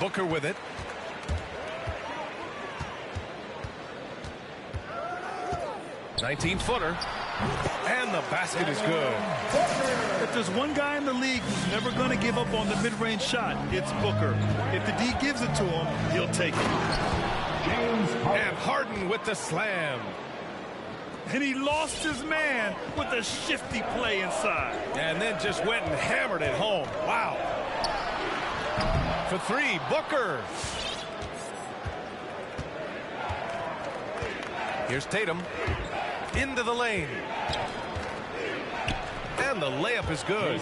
Booker with it. (19-footer). And the basket is good. If there's one guy in the league who's never going to give up on the mid-range shot, it's Booker. If the D gives it to him, he'll take it. And Harden with the slam. And he lost his man with a shifty play inside. And then just went and hammered it home. Wow. For three, Booker. Here's Tatum. Into the lane. And the layup is good.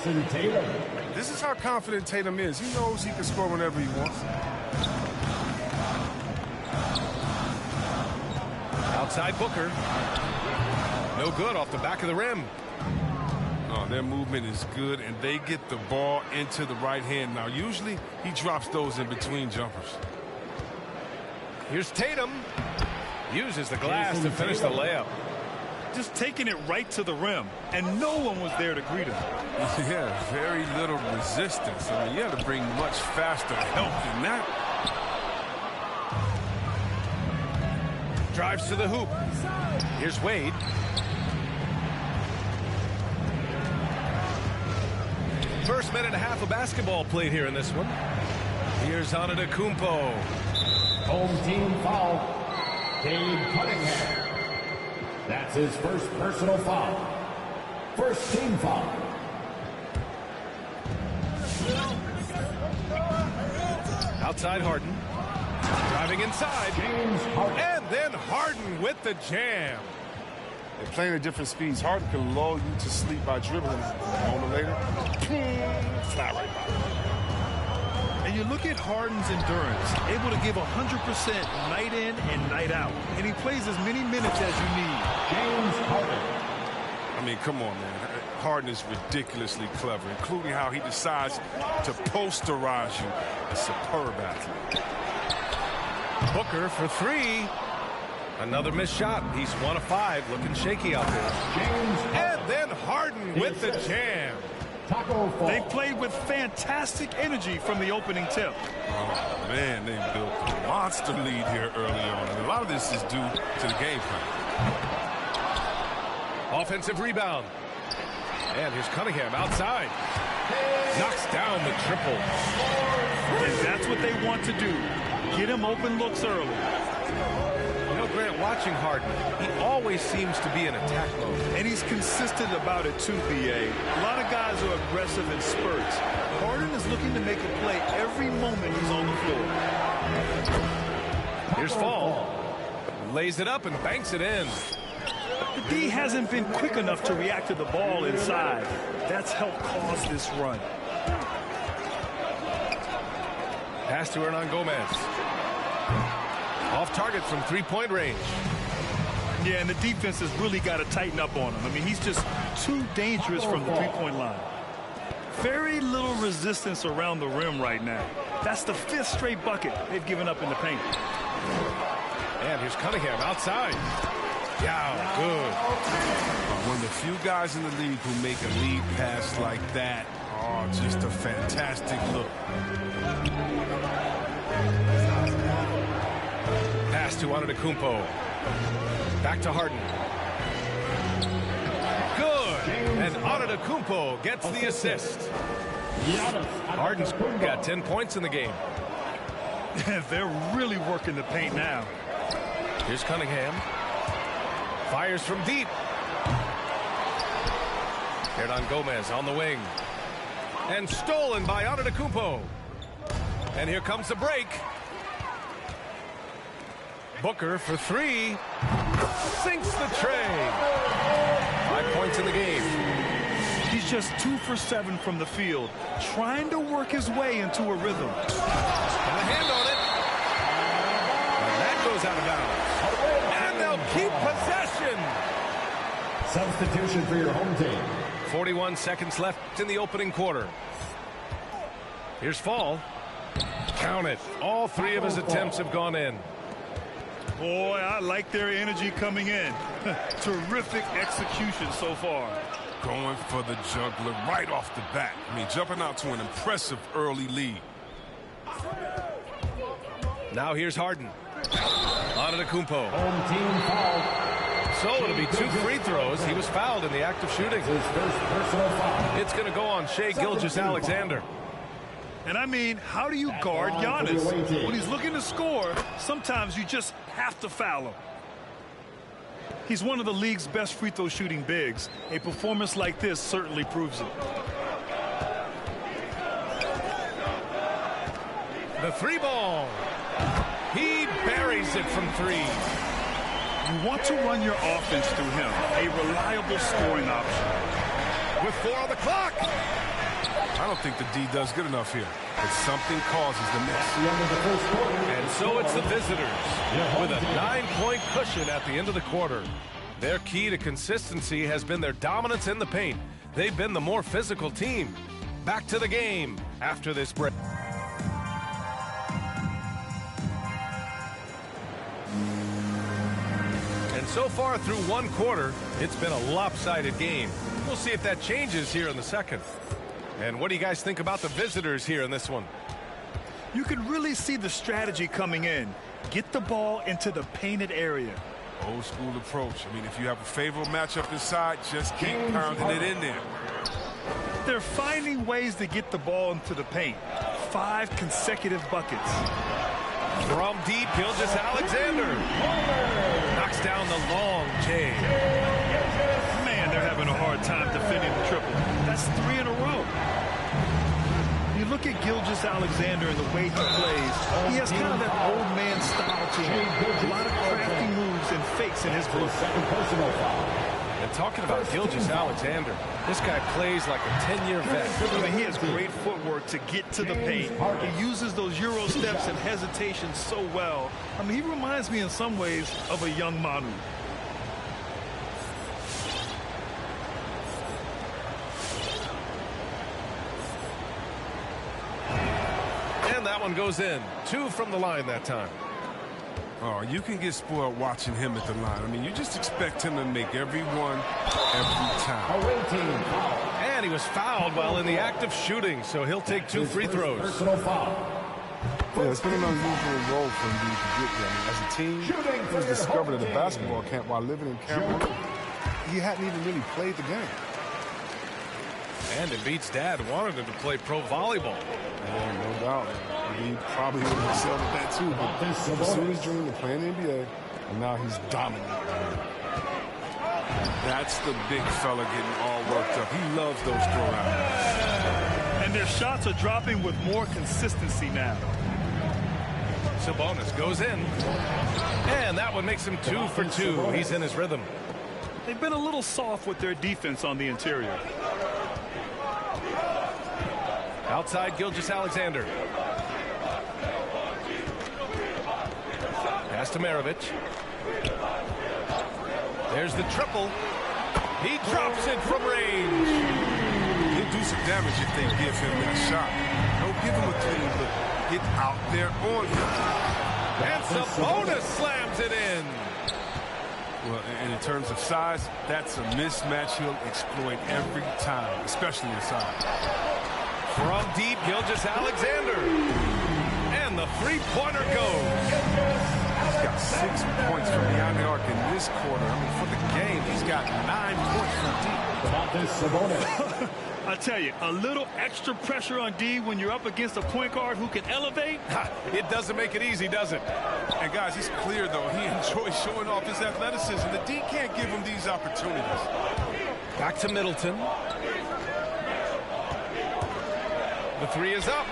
This is how confident Tatum is. He knows he can score whenever he wants. Outside Booker. No good off the back of the rim. Oh, their movement is good, and they get the ball into the right hand. Now, usually he drops those in between jumpers. Here's Tatum. Uses the glass to finish the layup. Just taking it right to the rim, and no one was there to greet him. Yeah, very little resistance. I mean, you had to bring much faster help than that. Drives to the hoop. Here's Wade. First minute and a half of basketball played here in this one. Here's Antetokounmpo. Home team foul. Cade Cunningham. That's his first personal foul. First team foul. Outside Harden. Driving inside. And then Harden with the jam. They're playing at different speeds. Harden can lull you to sleep by dribbling. A moment later, flat right by. And you look at Harden's endurance, able to give 100% night in and night out. And he plays as many minutes as you need. James Harden. I mean, come on, man. Harden is ridiculously clever, including how he decides to posterize you. A superb athlete. Booker for three. Another missed shot. He's 1 of 5, looking shaky out there. And then Harden with the jam. They played with fantastic energy from the opening tip. Oh, man, they built a monster lead here early on. And a lot of this is due to the game plan. Offensive rebound. And here's Cunningham outside. Knocks down the triple. And that's what they want to do. Get him open looks early. Grant, watching Harden, he always seems to be in attack mode. And he's consistent about it too, B.A. A lot of guys are aggressive in spurts. Harden is looking to make a play every moment he's on the floor. Here's Fall. Lays it up and banks it in. The D hasn't been quick enough to react to the ball inside. That's helped cause this run. Pass to Hernan Gomez. Off target from three-point range. Yeah, and the defense has really got to tighten up on him. I mean, he's just too dangerous from the three-point line. Very little resistance around the rim right now. That's the 5th straight bucket they've given up in the paint. And here's Cunningham outside. Yeah, good. One of the few guys in the league who make a lead pass like that. Oh, just a fantastic look. Pass to Antetokounmpo. Back to Harden. Good. And Antetokounmpo gets the assist. Harden's got 10 points in the game. They're really working the paint now. Here's Cunningham. Fires from deep. Hernan Gomez on the wing. And stolen by Antetokounmpo. And here comes the break. Booker for three. Sinks the tray. 5 points in the game. He's just 2 for 7 from the field, trying to work his way into a rhythm. Got a hand on it. And that goes out of bounds. And they'll keep possession. Substitution for your home team. 41 seconds left in the opening quarter. Here's Fall. Count it. All 3 of his attempts have gone in. Boy, I like their energy coming in. Terrific execution so far. Going for the juggler right off the bat. I mean, jumping out to an impressive early lead. Now here's Harden. Antetokounmpo. Home team foul. So it'll be 2 free throws. He was fouled in the act of shooting. His first personal foul. It's going to go on Shai Gilgeous-Alexander. And I mean, how do you guard Giannis? When he's looking to score, sometimes you just have to foul him. He's one of the league's best free throw shooting bigs. A performance like this certainly proves it. The 3-ball. He buries it from 3. You want to run your offense through him, a reliable scoring option. With 4 on the clock. I don't think the D does good enough here, but something causes the miss. And so it's the visitors with a 9-point cushion at the end of the quarter. Their key to consistency has been their dominance in the paint. They've been the more physical team. Back to the game after this break. And so far through 1 quarter, it's been a lopsided game. We'll see if that changes here in the second. And what do you guys think about the visitors here in this one? You can really see the strategy coming in. Get the ball into the painted area. Old school approach. I mean, if you have a favorable matchup inside, just keep pounding it in there. They're finding ways to get the ball into the paint. 5 consecutive buckets. From deep, Gilgeous-Alexander knocks down the long J. Man, they're having a hard time defending the triple. That's 3 in a row. You look at Gilgeous-Alexander and the way he plays, he has kind of that old man style to him. A lot of crafty moves and fakes in his play. Second personal foul. And talking about Gilgeous-Alexander, this guy plays like a 10-year vet. I mean, he has great footwork to get to the paint. He uses those Euro steps and hesitations so well. I mean, he reminds me in some ways of a young Manu. And that one goes in. 2 from the line that time. Oh, you can get spoiled watching him at the line. I mean, you just expect him to make every one, every time. Away team foul. And he was fouled while in the act of shooting, so he'll take 2 free throws. Personal foul. Yeah, it's been an unusual role for him to get there. I mean, as a team, he was discovered at a basketball camp while living in Cameroon. He hadn't even really played the game. And Embiid's dad wanted him to play pro volleyball. Yeah, no doubt. He probably would have excelled at that too, but pursued his dream of playing the NBA, and now he's dominant. That's the big fella getting all worked up. He loves those throwouts. And their shots are dropping with more consistency now. Sabonis goes in. And that one makes him 2 for 2. He's in his rhythm. They've been a little soft with their defense on the interior. Outside Gilgeous-Alexander. Pass to Maravich. There's the triple. He drops it from range. He'll do some damage if they give him that shot. Don't give him a clean look. Get out there on him. And Sabonis slams it in. Well, and in terms of size, that's a mismatch he'll exploit every time, especially inside. From deep, Gilgeous-Alexander. And the 3-pointer goes. He's got 6 points from beyond the arc in this quarter. I mean, for the game, he's got 9 points from deep. About this Sabonis. I tell you, a little extra pressure on D when you're up against a point guard who can elevate. It doesn't make it easy, does it? And guys, he's clear, though. He enjoys showing off his athleticism. The D can't give him these opportunities. Back to Middleton. The 3 is up.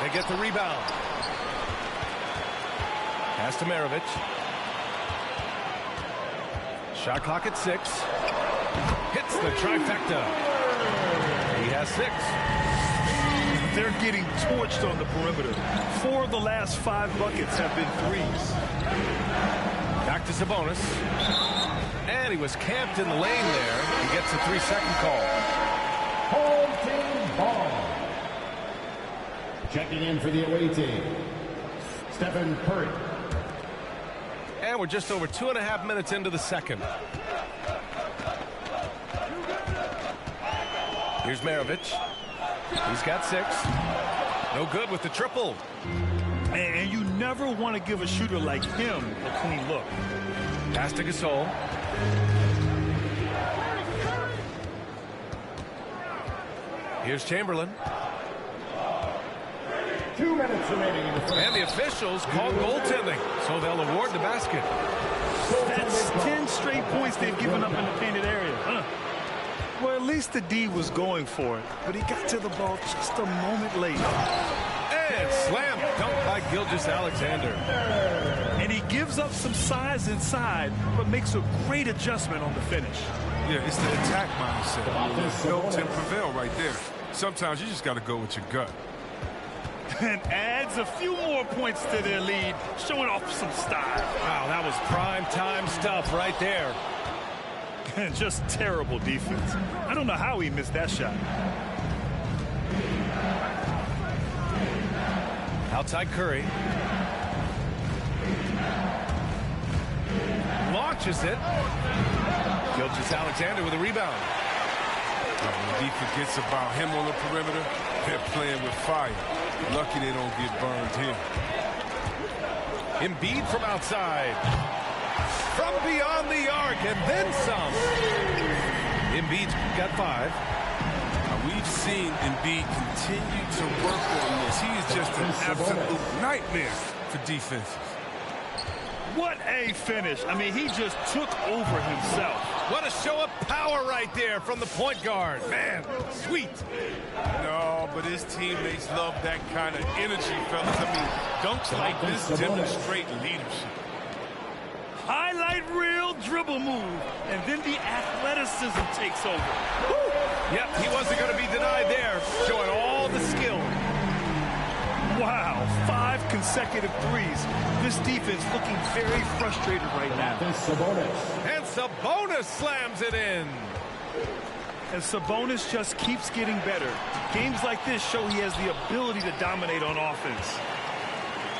They get the rebound. Pass to Maravich. Shot clock at 6. Hits the trifecta. He has 6. They're getting torched on the perimeter. 4 of the last 5 buckets have been threes. Back to Sabonis. And he was camped in the lane there. He gets a 3-second call. Home team ball. Checking in for the away team, Stephen Curry. And we're just over 2.5 minutes into the second. Here's Maravich. He's got 6. No good with the triple. And you never want to give a shooter like him a clean look. Pass to Gasol. Here's Chamberlain. 2 minutes remaining in the first. And the officials call goaltending, so they'll award the basket. That's 10 straight points they've given up in the painted area. Well, at least the D was going for it, but he got to the ball just a moment late. And slam dunk by Gilgeous-Alexander. And he gives up some size inside, but makes a great adjustment on the finish. Yeah, it's the attack mindset. Built and prevail right there. Sometimes you just got to go with your gut. And adds a few more points to their lead, showing off some style. Wow, that was prime time stuff right there. And just terrible defense. I don't know how he missed that shot. Outside Curry. Launches it. Gilgeous-Alexander with a rebound. When the defense gets about him on the perimeter, they're playing with fire. Lucky they don't get burned here. Embiid from outside. From beyond the arc, and then some. Embiid's got 5. Now, we've seen Embiid continue to work on this. He is just an absolute nightmare for defenses. What a finish. I mean, he just took over himself. What a show of power right there from the point guard. Man, sweet. No, but his teammates love that kind of energy, fellas. I mean, dunks like this demonstrate leadership. Highlight reel dribble move, and then the athleticism takes over. Woo. Yep, he wasn't going to be denied there, showing all the skill. Wow, 5 consecutive threes. This defense looking very frustrated right now. And Sabonis slams it in. And Sabonis just keeps getting better. Games like this show he has the ability to dominate on offense.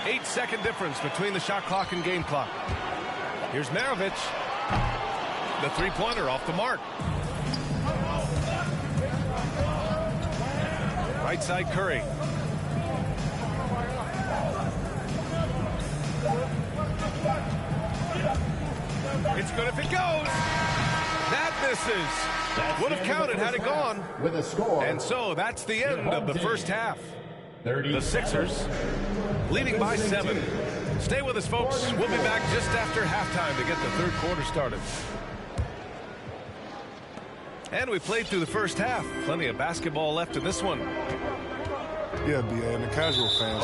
8-second difference between the shot clock and game clock. Here's Maravich. The three-pointer off the mark. Right side Curry. It's good if it goes. That misses. Would have counted had it gone. With a score. And so that's the end of the first half. The Sixers leading by 7. Stay with us, folks. We'll be back just after halftime to get the third quarter started. And we played through the first half. Plenty of basketball left in this one. Yeah, B.A. and the casual fans,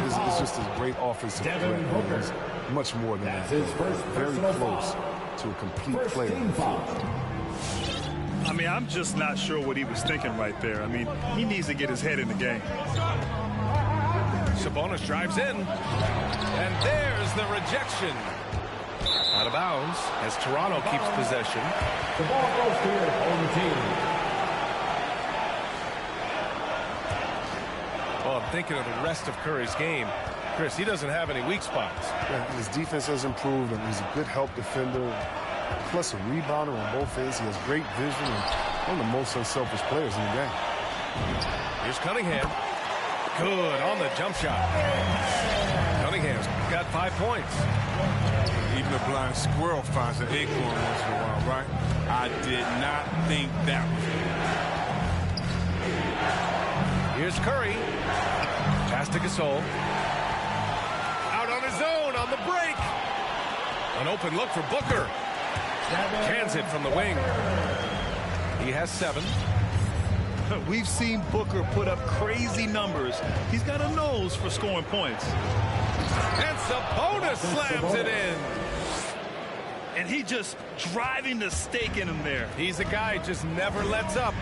it's just a great offensive threat. It's much more than that. Very close to a complete player. I mean, I'm just not sure what he was thinking right there. I mean, he needs to get his head in the game. Sabonis drives in. And there's the rejection. Out of bounds as Toronto keeps possession. The ball goes to your home team. Well, I'm thinking of the rest of Curry's game. Chris, he doesn't have any weak spots. Yeah, his defense has improved, and he's a good help defender. Plus a rebounder on both ends. He has great vision and one of the most unselfish players in the game. Here's Cunningham. Good on the jump shot. Cunningham's got 5 points. Even a blind squirrel finds an acorn once in a while, right? I did not think that was good. Here's Curry. Pass to Gasol. Out on his own on the break. An open look for Booker. Cans it from the wing. He has 7. We've seen Booker put up crazy numbers. He's got a nose for scoring points. And Sabonis slams it in. And he just driving the stake in him there. He's a guy who just never lets up.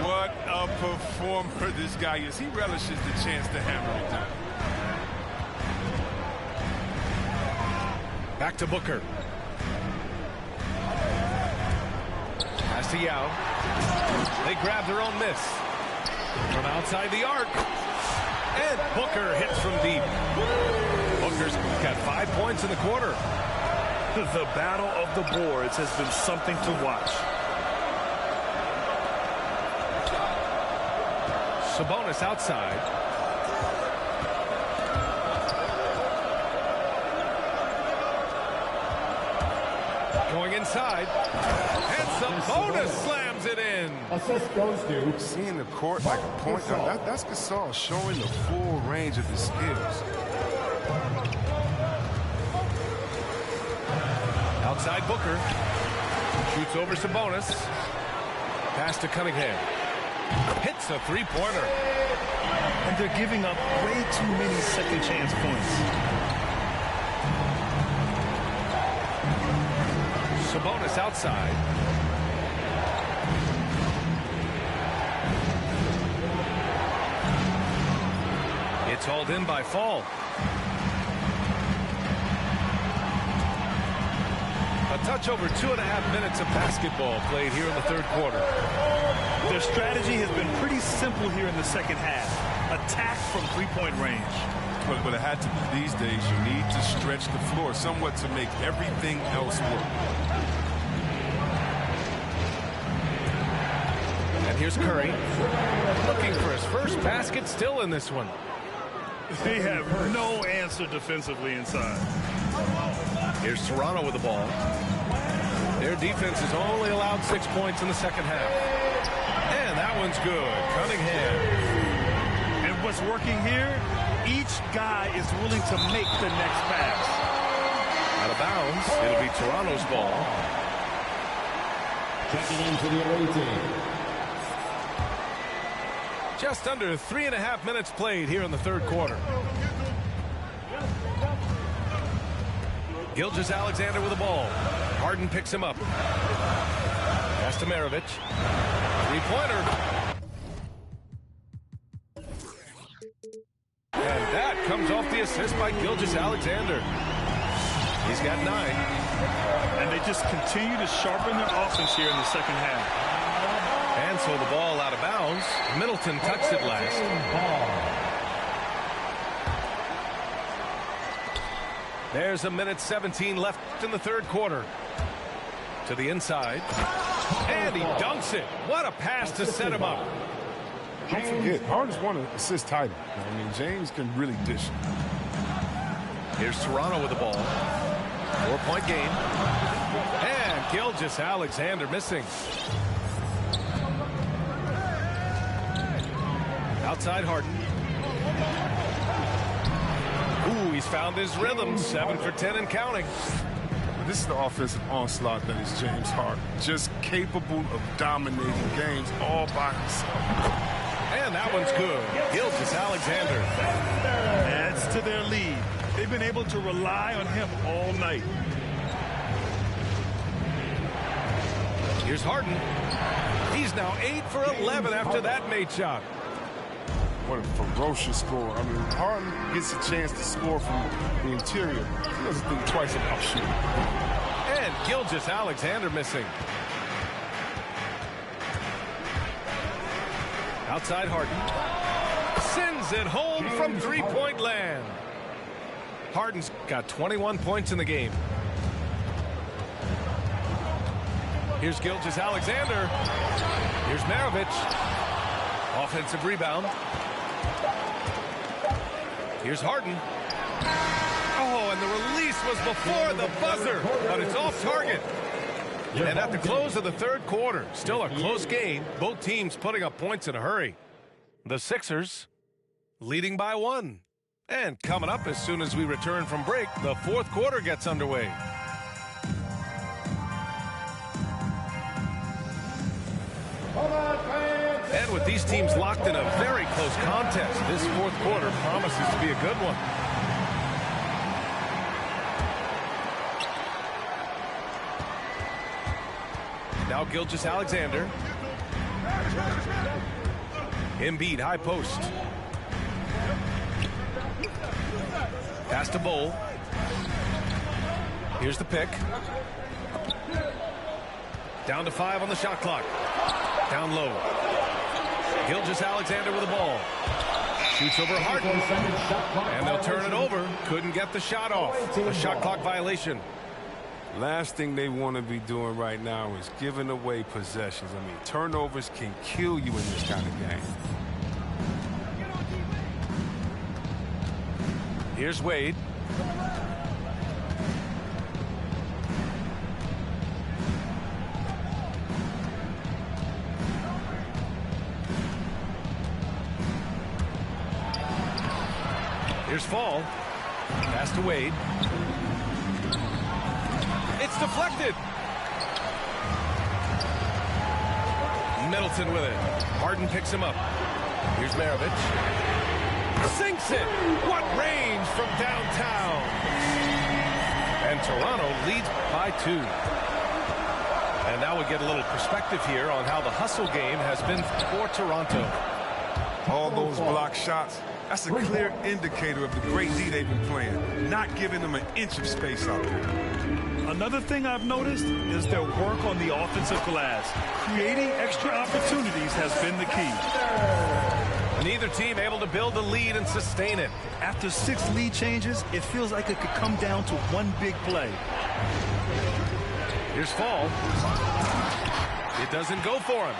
What a performer this guy is. He relishes the chance to hammer it down. Back to Booker. Pass to Yao. They grab their own miss. From outside the arc. And Booker hits from deep. Booker's got 5 points in the quarter. The battle of the boards has been something to watch. Sabonis outside. Inside. And Sabonis slams it in. Assist goes to Seeing the court like a point, that's Gasol showing the full range of his skills. Outside Booker. Shoots over Sabonis. Pass to Cunningham. Hits a three-pointer. And they're giving up way too many second chance points. Sabonis outside. It's hauled in by Fall. A touch over 2.5 minutes of basketball played here in the third quarter. Their strategy has been pretty simple here in the second half. Attack from three-point range. But it had to be these days. You need to stretch the floor somewhat to make everything else work. And here's Curry. Looking for his first basket, still in this one. They have no answer defensively inside. Here's Toronto with the ball. Their defense has only allowed 6 points in the second half. And that one's good. Cunningham. And what's working here, each guy is willing to make the next pass. Out of bounds. It'll be Toronto's ball. checking into the away team. Just under 3.5 minutes played here in the third quarter. Gilgeous-Alexander with the ball. Harden picks him up. Pass to Maravich. Three-pointer. And that comes off the assist by Gilgeous-Alexander. He's got 9. And they just continue to sharpen their offense here in the second half. And so the ball out of bounds. Middleton touched it last. There's 1:17 left in the third quarter. To the inside. And he dunks it. What a pass to set him up. Don't forget, Harden's won an assist title. I mean, James can really dish. Here's Toronto with the ball. 4-point game. And Gilgeous-Alexander missing. Outside Harden. Ooh, he's found his rhythm. 7 for 10 and counting. This is the offensive onslaught that is James Harden. Just capable of dominating games all by himself. And that one's good. Gilgeous-Alexander. Adds to their lead. They've been able to rely on him all night. Here's Harden. He's now 8 for 11 after that made shot. What a ferocious score. I mean, Harden gets a chance to score from the interior. He doesn't think twice about shooting. And Gilgeous-Alexander missing. Outside Harden. Sends it home from three-point land. Harden's got 21 points in the game. Here's Gilgeous-Alexander. Here's Maravich. Offensive rebound. Here's Harden. Oh, and the release was before the buzzer, but it's off target. And at the close of the third quarter, still a close game, both teams putting up points in a hurry. The Sixers leading by 1. And coming up as soon as we return from break, the fourth quarter gets underway. And with these teams locked in a very close contest, this fourth quarter promises to be a good one. Now Gilgeous-Alexander. Embiid, high post. Pass to Bowl. Here's the pick. Down to 5 on the shot clock. Down low. Gilgeous-Alexander with the ball. Shoots over Harden. And they'll turn it over. Couldn't get the shot off. A shot clock violation. Last thing they want to be doing right now is giving away possessions. I mean, turnovers can kill you in this kind of game. Here's Wade. Here's Fall. Pass to Wade. It's deflected. Middleton with it. Harden picks him up. Here's Maravich. Sinks it. What range from downtown. And Toronto leads by 2. And now we get a little perspective here on how the hustle game has been for Toronto. All those block shots, that's a clear indicator of the great D they've been playing, not giving them an inch of space out there. Another thing I've noticed is their work on the offensive glass. Creating extra opportunities has been the key. Neither team able to build a lead and sustain it. After 6 lead changes, it feels like it could come down to one big play. Here's Fall. It doesn't go for him.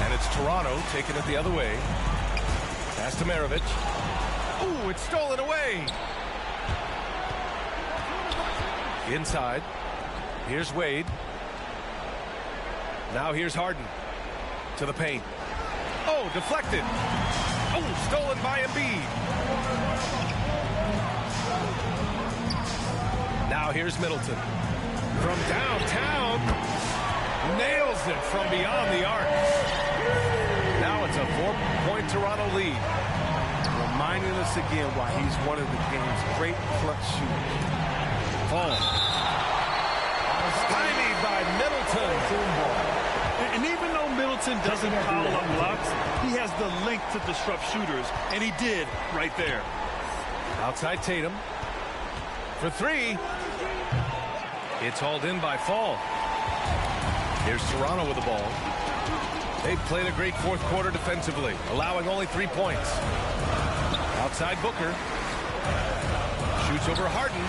And it's Toronto taking it the other way. Pass to Maravich. Ooh, it's stolen away. Inside. Here's Wade. Now here's Harden. To the paint. Oh, deflected. Oh, stolen by Embiid. Now here's Middleton. From downtown. Nails it from beyond the arc. Now it's a 4-point Toronto lead. Reminding us again why he's one of the game's great clutch shooters. Fall. Stymied by Middleton. And even though Middleton doesn't pile up blocks, he has the length to disrupt shooters, and he did right there. Outside Tatum. For 3. It's hauled in by Fall. Here's Toronto with the ball. They've played a great fourth quarter defensively, allowing only 3 points. Outside Booker. Shoots over Harden.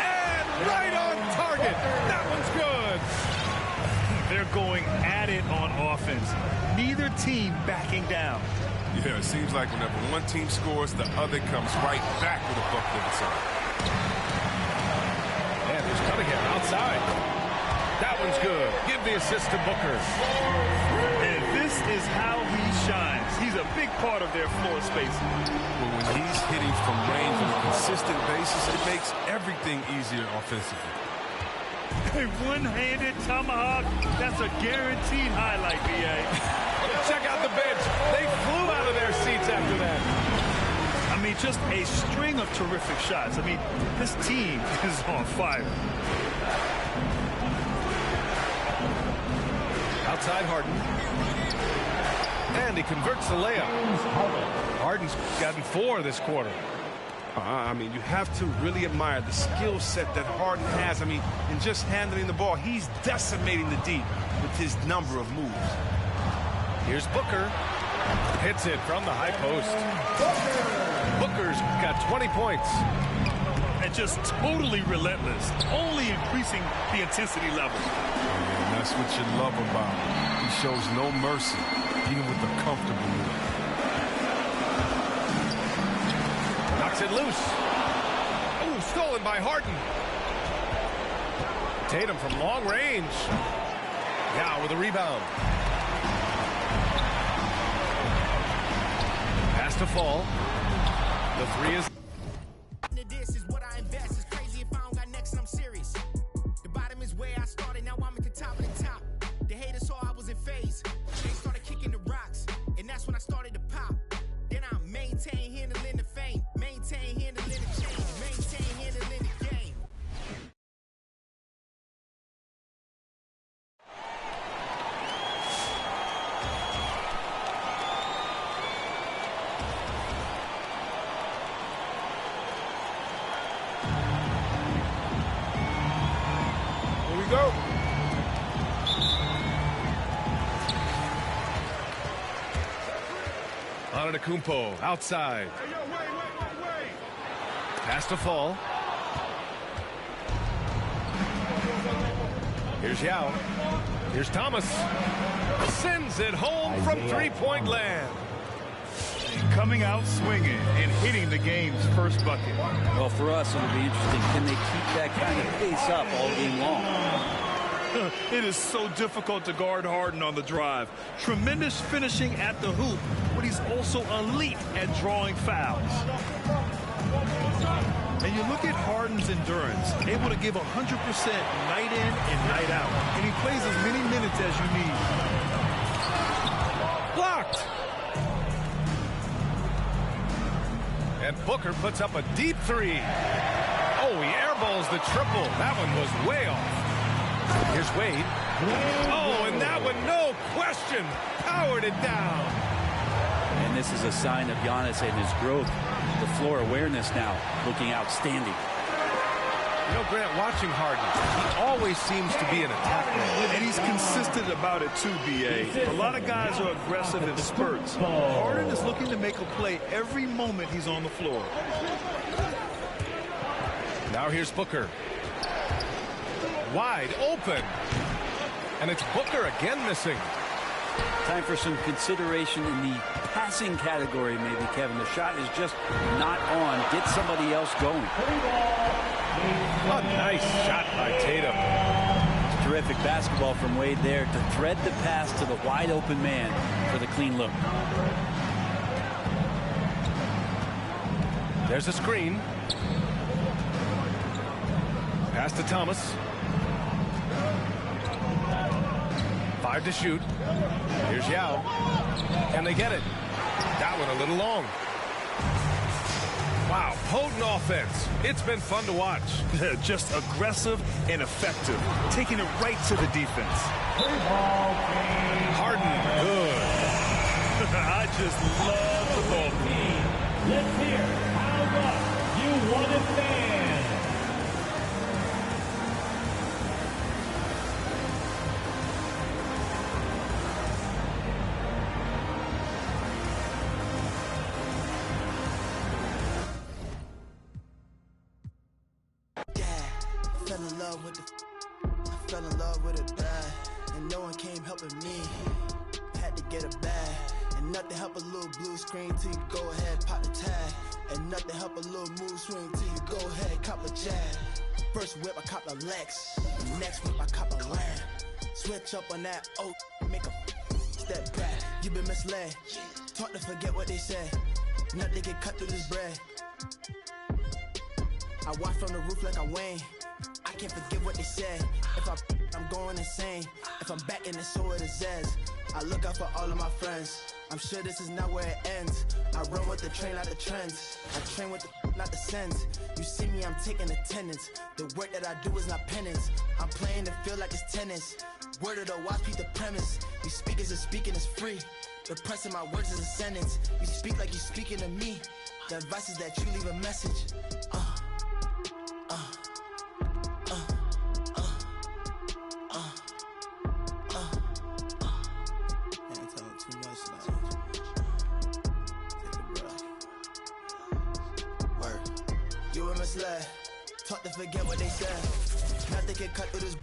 And right on target. That one's good. They're going at it on offense. Neither team backing down. Yeah, it seems like whenever one team scores, the other comes right back with a bucket of its own. And there's Cunningham outside. That one's good. Give the assist to Booker. And this is how he shines. He's a big part of their floor spacing. Well, when he's hitting from range on a consistent basis, it makes everything easier offensively. A one-handed tomahawk, that's a guaranteed highlight, B.A. Check out the bench. They flew out of their seats after that. I mean, just a string of terrific shots. I mean, this team is on fire. Outside Harden. And he converts the layup. Harden's gotten 4 this quarter. I mean, you have to really admire the skill set that Harden has. I mean, in just handling the ball, he's decimating the deep with his number of moves. Here's Booker. Hits it from the high post. Booker's got 20 points. And just totally relentless, only increasing the intensity level. And that's what you love about him. He shows no mercy, even with the comfortable move. Knocks it loose. Oh, stolen by Harden. Tatum from long range. Now with a rebound. Pass to Fall. The 3 is... This is what I invest. It's crazy if I don't got next, I'm serious. The bottom is where I started, now I'm at the top of the top. The haters saw I was in phase. They started kicking the rocks, and that's when I started to pop. Then I maintain handling the fame, maintain handling the change, maintain handling the game. Here we go. Antetokounmpo outside. Pass to Fall. Here's Yao. Here's Thomas. Sends it home from three-point land. Coming out swinging and hitting the game's first bucket. Well, for us, it'll be interesting. Can they keep that kind of pace up all game long? It is so difficult to guard Harden on the drive. Tremendous finishing at the hoop, but he's also elite at drawing fouls. And you look at Harden's endurance, able to give 100% night in and night out. And he plays as many minutes as you need. Blocked. And Booker puts up a deep three. Oh, he airballs the triple. That one was way off. Here's Wade. Oh, and that one, no question, powered it down. And this is a sign of Giannis and his growth. The floor awareness now looking outstanding. You know, Grant, watching Harden, he always seems to be in attack mode. And he's consistent about it too, B.A. A lot of guys are aggressive in spurts. Harden is looking to make a play every moment he's on the floor. Now here's Booker. Wide open. And it's Booker again missing. Time for some consideration in the passing category, maybe, Kevin. The shot is just not on. Get somebody else going. A nice shot by Tatum. Terrific basketball from Wade there to thread the pass to the wide open man for the clean look. There's a screen. Pass to Thomas. 5 to shoot. Here's Yao. Can they get it? That one a little long. Wow, potent offense. It's been fun to watch. Just aggressive and effective, taking it right to the defense. Harden, good. I just love the ball. Let's hear how much you want it, fans. I fell in love with it bad, and no one came helping me. Had to get a bag, and nothing help a little blue screen till you go ahead pop the tag, and nothing help a little move swing till you go ahead cop a jab. First whip I cop a Lex, next whip I cop a Lamb. Switch up on that make a step back. You been misled, taught to forget what they said. Nothing can cut through this bread. I watch from the roof like I'm Wayne. I can't forget what they said. If I'm going insane. If I'm back in the soul of the Zez. I look out for all of my friends. I'm sure this is not where it ends. I run with the train, not the trends. I train with the not the sends. You see me, I'm taking attendance. The work that I do is not penance. I'm playing to feel like it's tennis. Word of the watch, beat the premise. You speak as if speaking is free. The press of my words is a sentence. You speak like you're speaking to me. The advice is that you leave a message. Taught to forget what they said. Nothing can cut through this.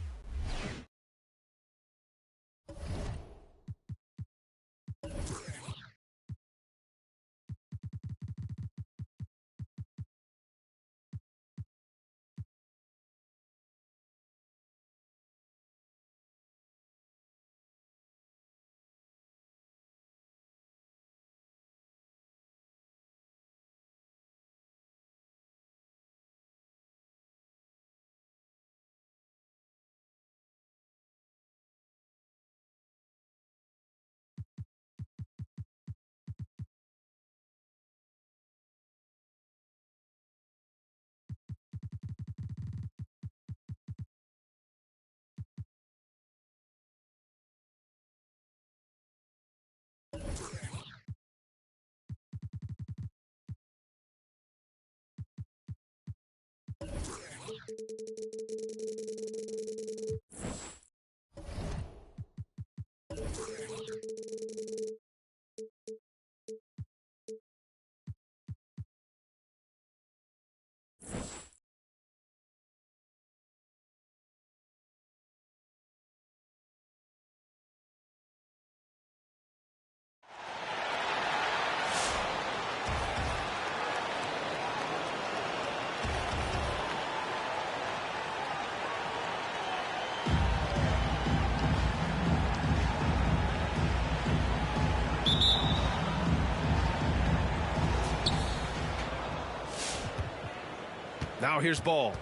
Now here's ball.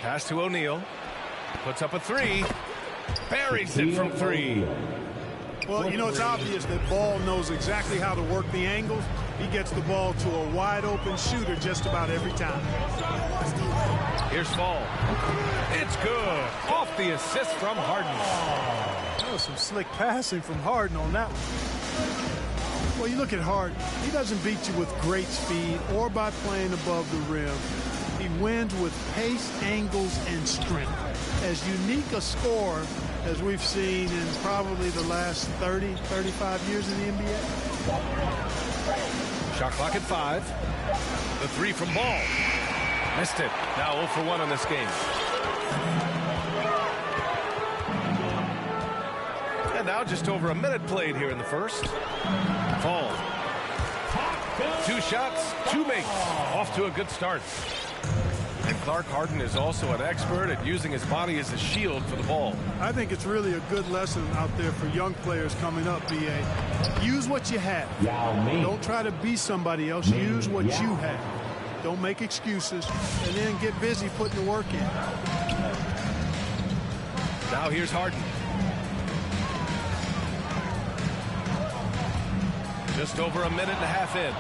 Pass to O'Neal. Puts up a three. Buries it from three. Well, you know, it's obvious that Ball knows exactly how to work the angles. He gets the ball to a wide-open shooter just about every time. Here's Fall. It's good. Off the assist from Harden. That was some slick passing from Harden on that one. Well, you look at Harden. He doesn't beat you with great speed or by playing above the rim. He wins with pace, angles, and strength. As unique a scorer as we've seen in probably the last 30, 35 years in the NBA. Shot clock at 5. The three from Ball. Missed it. Now 0 for 1 in this game. And now just over a minute played here in the first. Fall. 2 shots, 2 makes. Off to a good start. And Clark, Harden is also an expert at using his body as a shield for the ball. I think it's really a good lesson out there for young players coming up, B.A. Use what you have. Don't try to be somebody else. Use what you have. Don't make excuses. And then get busy putting the work in. Now here's Harden. Just over a minute and a half in.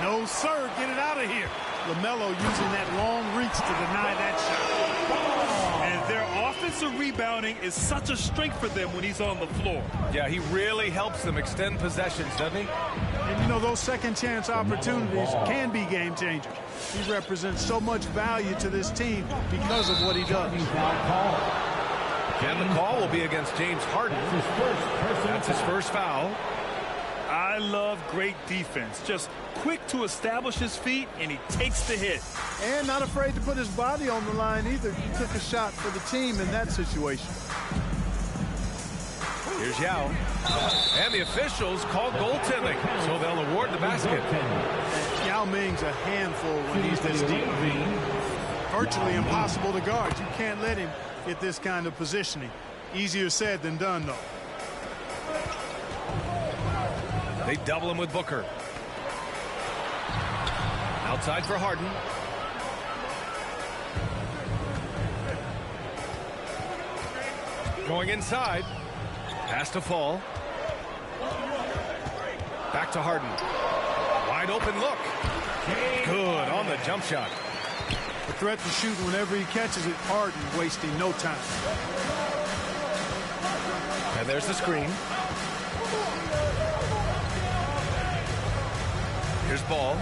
No, sir. Get it out of here. LaMelo using that long reach to deny that shot. And their offensive rebounding is such a strength for them when he's on the floor. Yeah, he really helps them extend possessions, doesn't he? And, you know, those second chance opportunities can be game changers. He represents so much value to this team because of what he does. And the call will be against James Harden. That's his first foul. I love great defense. Just quick to establish his feet, and he takes the hit. And not afraid to put his body on the line either. He took a shot for the team in that situation. Here's Yao. And the officials call goaltending, so they'll award the basket. Yao Ming's a handful when he's this deep. Virtually impossible to guard. You can't let him get this kind of positioning. Easier said than done, though. They double him with Booker. Outside for Harden. Going inside. Pass to Fall. Back to Harden. Wide open look. Good on the jump shot. The threat to shoot whenever he catches it. Harden wasting no time. And there's the screen. Here's Ball.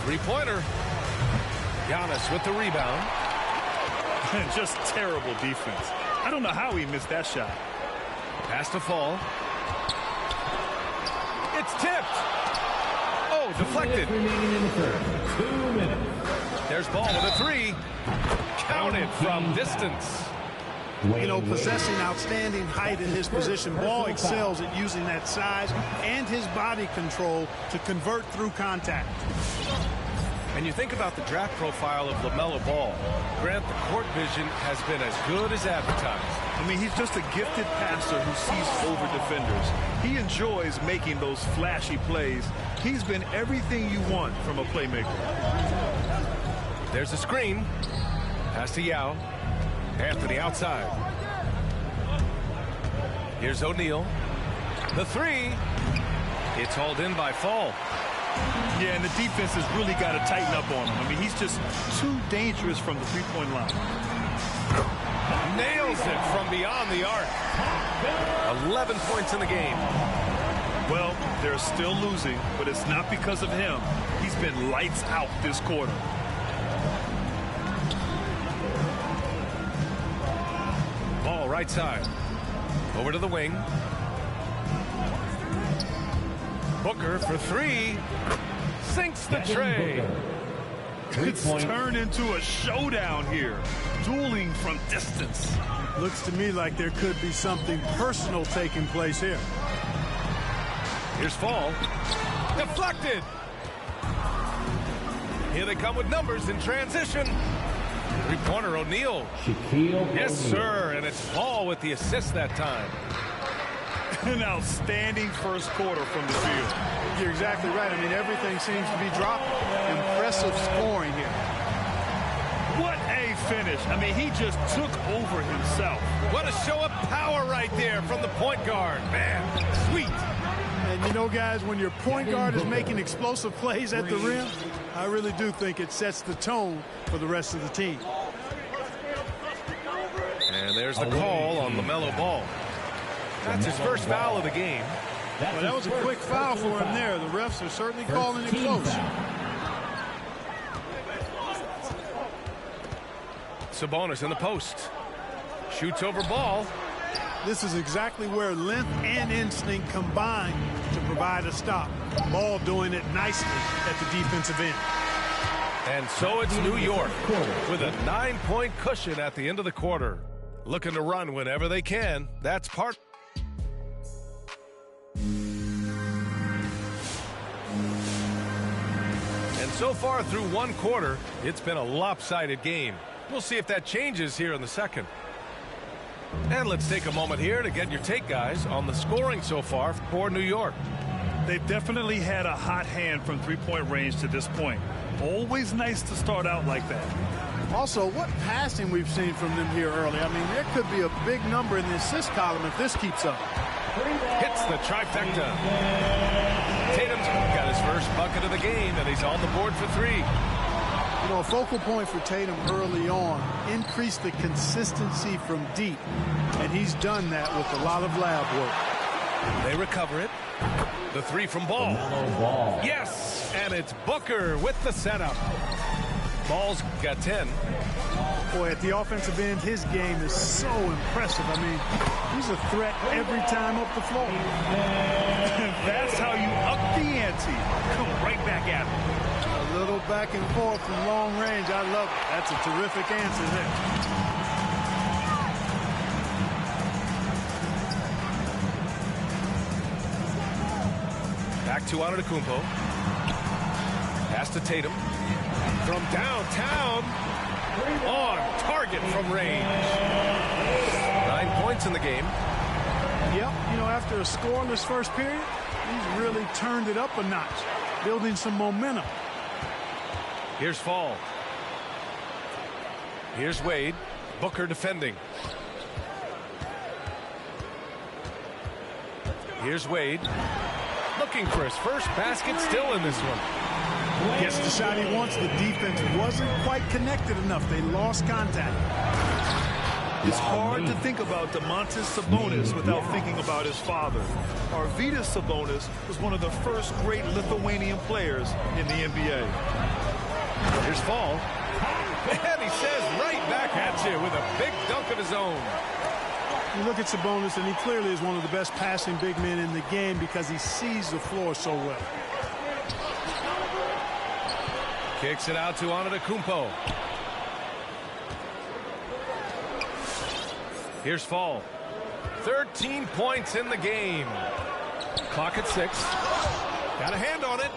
Three-pointer. Giannis with the rebound. Just terrible defense. I don't know how he missed that shot. Pass to Fall. It's tipped. Oh, deflected. There's Ball with a three. Counted from distance. You know, possessing outstanding height in his position, Ball excels at using that size and his body control to convert through contact. And you think about the draft profile of LaMelo Ball. Grant, the court vision has been as good as advertised. I mean, he's just a gifted passer who sees over defenders. He enjoys making those flashy plays. He's been everything you want from a playmaker. There's a screen. Pass to Yao. Anthony outside. Here's O'Neal. The three. It's hauled in by Fall. Yeah, and the defense has really got to tighten up on him. I mean, he's just too dangerous from the three-point line. Nails it from beyond the arc. 11 points in the game. Well, they're still losing, but it's not because of him. He's been lights out this quarter. Ball right side. Over to the wing. Booker for three. Sinks the tray. It's turned into a showdown here. Dueling from distance. Looks to me like there could be something personal taking place here. Here's Fall. Deflected. Here they come with numbers in transition. Three-pointer, O'Neal. Yes, sir, and it's Ball with the assist that time. An outstanding first quarter from the field. You're exactly right. I mean, everything seems to be dropping. Impressive scoring here. What a finish. I mean, he just took over himself. What a show of power right there from the point guard. Man, sweet. And you know, guys, when your point guard is making explosive plays at the rim, I really do think it sets the tone for the rest of the team. And there's the call on LaMelo Ball. That's his first foul of the game. Well, that was a quick foul for him there. The refs are certainly calling it close. Sabonis in the post. Shoots over Ball. This is exactly where length and instinct combine to provide a stop. Ball doing it nicely at the defensive end. And so it's New York with a 9-point cushion at the end of the quarter. Looking to run whenever they can. That's part. And so far through one quarter, it's been a lopsided game. We'll see if that changes here in the second. And let's take a moment here to get your take, guys, on the scoring so far for New York. They've definitely had a hot hand from three-point range to this point. Always nice to start out like that. Also, what passing we've seen from them here early. I mean, there could be a big number in the assist column if this keeps up. Hits the trifecta. Tatum's got his first bucket of the game, and he's on the board for three. You know, a focal point for Tatum early on, increase the consistency from deep, and he's done that with a lot of lab work. They recover it. The three from Ball. Yes, and it's Booker with the setup. Ball's got 10. Boy, at the offensive end, his game is so impressive. I mean, he's a threat every time up the floor. That's how you up the ante. Come right back at him. A little back and forth from long range. I love it. That's a terrific answer there. Back to Antetokounmpo. Pass to Tatum. From downtown. On target from range. 9 points in the game. Yep, you know, after a scoreless first period, he's really turned it up a notch, building some momentum. Here's Fall. Here's Wade. Booker defending. Here's Wade. Looking for his first basket, still in this one. Gets the shot he wants. The defense wasn't quite connected enough. They lost contact. It's hard to think about Domantas Sabonis without thinking about his father. Arvydas Sabonis was one of the first great Lithuanian players in the NBA. Here's Fall. And he says right back at you with a big dunk of his own. You look at Sabonis, and he clearly is one of the best passing big men in the game because he sees the floor so well. Kicks it out to Antetokounmpo. Here's Fall. 13 points in the game. Clock at 6. Got a hand on it.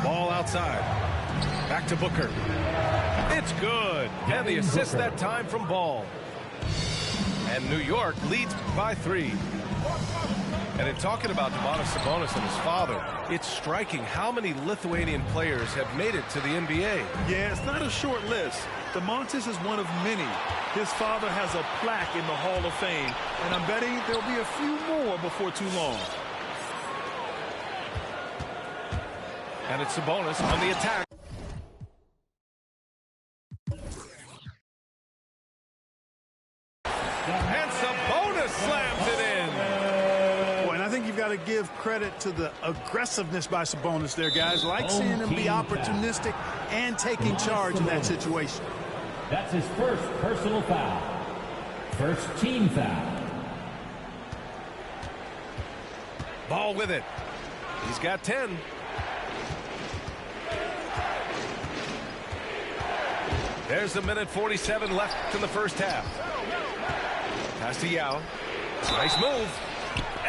Ball outside. Back to Booker. It's good. And the assist that time from Ball. And New York leads by 3. And in talking about Domantas Sabonis and his father, it's striking how many Lithuanian players have made it to the NBA. Yeah, it's not a short list. Domantas is one of many. His father has a plaque in the Hall of Fame, and I'm betting there'll be a few more before too long. And it's Sabonis on the attack. And Sabonis slams it in. Boy, and I think you've got to give credit to the aggressiveness by Sabonis there, guys. Like seeing him be opportunistic and taking charge in that situation. That's his first personal foul. First team foul. Ball with it. He's got 10. There's a minute 47 left in the first half. Pass to Yao. Nice move.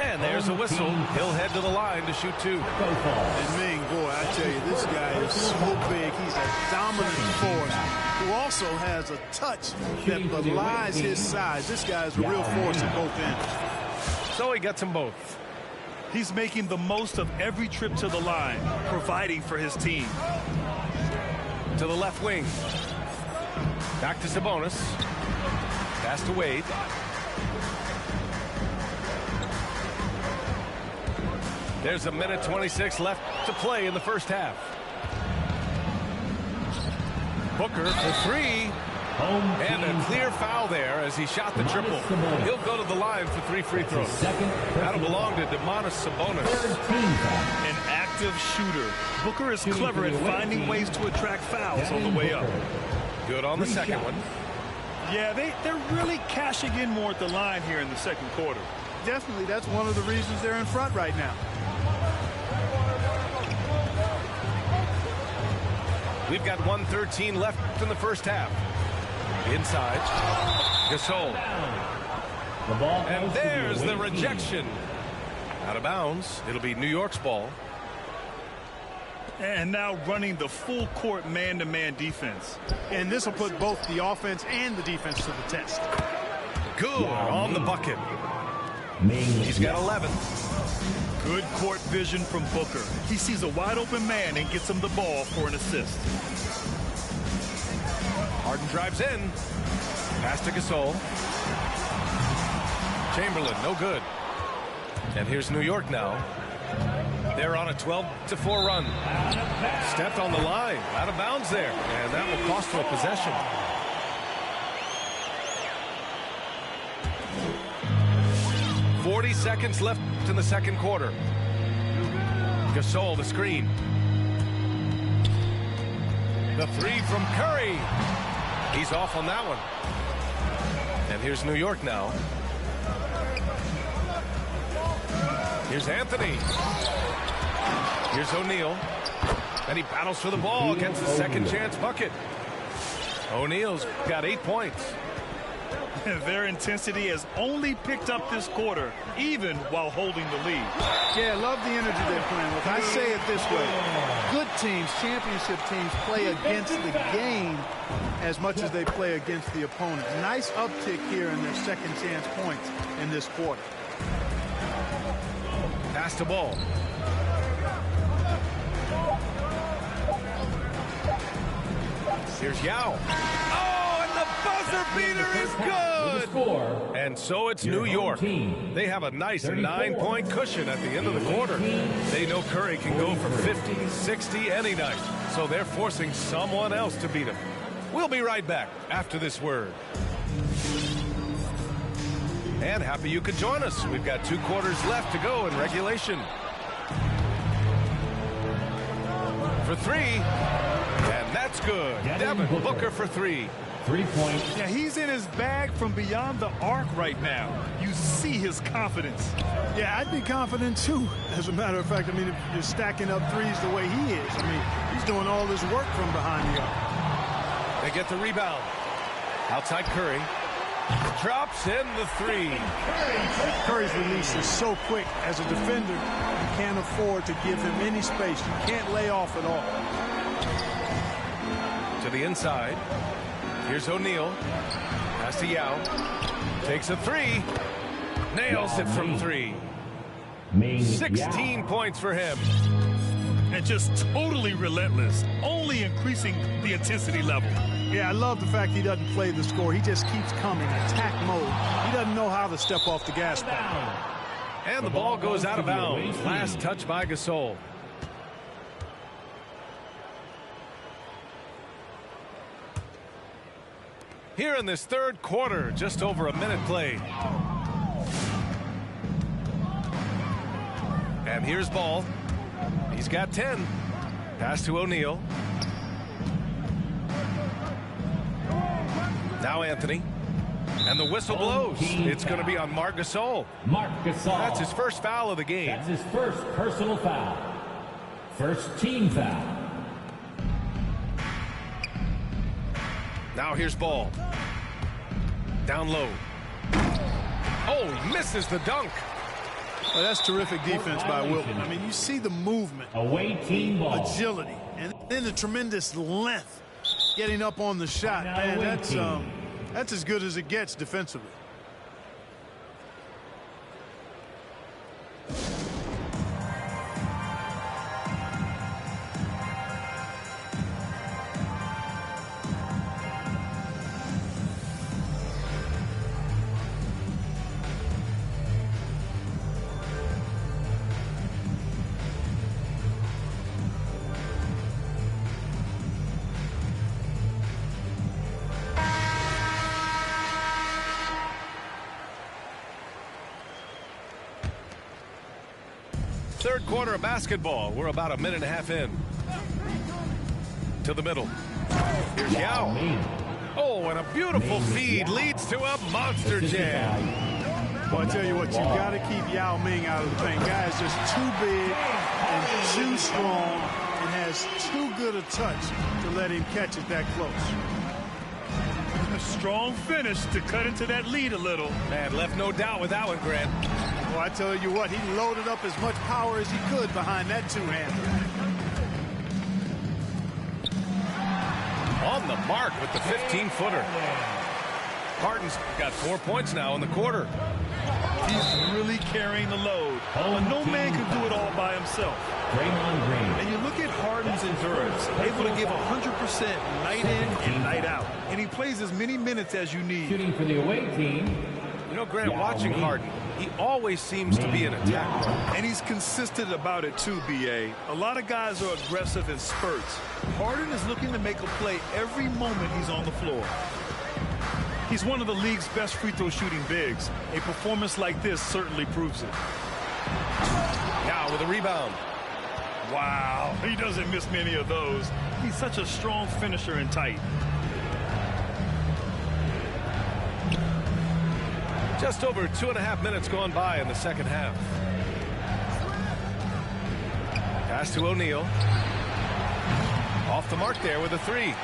And there's a whistle. He'll head to the line to shoot 2. And Ming, boy, I tell you, this guy is so big. He's a dominant force who also has a touch that belies his size. This guy is a real force at both ends. So he gets them both. He's making the most of every trip to the line, providing for his team. To the left wing. Back to Sabonis. Pass to Wade. There's 1:26 left to play in the first half. Booker for 3. And a clear foul there as he shot the triple. He'll go to the line for 3 free throws. That'll belong to Sabonis. An active shooter. Booker is clever at finding ways to attract fouls on the way up. Good on the second one. Yeah, they're really cashing in more at the line here in the second quarter. Definitely, that's one of the reasons they're in front right now. We've got 1:13 left in the first half. Inside. Gasol. And there's the rejection. Out of bounds. It'll be New York's ball. And now running the full court man-to-man defense. And this will put both the offense and the defense to the test. Good on the bucket. He's got 11. Good court vision from Booker. He sees a wide open man and gets him the ball for an assist. Harden drives in. Pass to Gasol. Chamberlain, no good. And here's New York now. They're on a 12-4 run. Stepped on the line. Out of bounds there. And that will cost them a possession. Seconds left in the second quarter. Gasol, the screen. The 3 from Curry. He's off on that one. And here's New York now. Here's Anthony. Here's O'Neal. And he battles for the ball against the second chance bucket. O'Neal's got 8 points. Their intensity has only picked up this quarter, even while holding the lead. Yeah, love the energy they're playing with. I say it this way. Good teams, championship teams, play against the game as much as they play against the opponent. Nice uptick here in their second chance points in this quarter. Pass the ball. Here's Yao. Buzzer beater is good. And so it's New York. They have a nice 9-point cushion at the end of the quarter. They know Curry can go for 50, 60 any night. So they're forcing someone else to beat him. We'll be right back after this word. And happy you could join us. We've got 2 quarters left to go in regulation. For 3. And that's good. Devin Booker for 3. 3 points. Yeah, he's in his bag from beyond the arc right now. You see his confidence. Yeah, I'd be confident too. As a matter of fact, I mean, if you're stacking up threes the way he is, I mean, he's doing all this work from behind the arc. They get the rebound. Outside Curry. Drops in the 3. Curry's release is so quick. As a defender, you can't afford to give him any space. You can't lay off at all. To the inside. Here's O'Neal. Pass to Yao. Takes a 3. Nails it from 3. 16 points for him. And just totally relentless. Only increasing the intensity level. Yeah, I love the fact he doesn't play the score. He just keeps coming. Attack mode. He doesn't know how to step off the gas pedal. And the ball goes out of bounds. Last touch by Gasol. Here in this third quarter, just over a minute played. And here's Ball. He's got 10. Pass to O'Neal. Now Anthony. And the whistle blows. It's going to be on Marc Gasol. Marc Gasol. That's his first foul of the game. That's his first personal foul. First team foul. Now here's Ball. Down low. Oh, misses the dunk. Well, that's terrific defense by Wilton. I mean, you see the movement, Away team ball. agility, and then the tremendous length getting up on the shot. Man, that's as good as it gets defensively. Third quarter of basketball. We're about a minute and a half in. To the middle. Here's Yao. Oh, and a beautiful feed leads to a monster jam. Well, I tell you what, you got to keep Yao Ming out of the paint. Guy is just too big and too strong and has too good a touch to let him catch it that close. A strong finish to cut into that lead a little. Man, left no doubt with that one, Grant. Well, I tell you what, he loaded up as much power as he could behind that two-hander. On the mark with the 15-footer. Harden's got 4 points now in the quarter. He's really carrying the load. But no man can do it all by himself. And you look at Harden's endurance, able to give 100% night in and night out. And he plays as many minutes as you need. Shooting for the away team. You know, Grant, watching Harden, he always seems to be in attack mode. And he's consistent about it too, B.A. A lot of guys are aggressive in spurts. Harden is looking to make a play every moment he's on the floor. He's one of the league's best free throw shooting bigs. A performance like this certainly proves it. Now with a rebound. Wow, he doesn't miss many of those. He's such a strong finisher and tight. Just over 2.5 minutes gone by in the second half. Pass to O'Neal. Off the mark there with a three.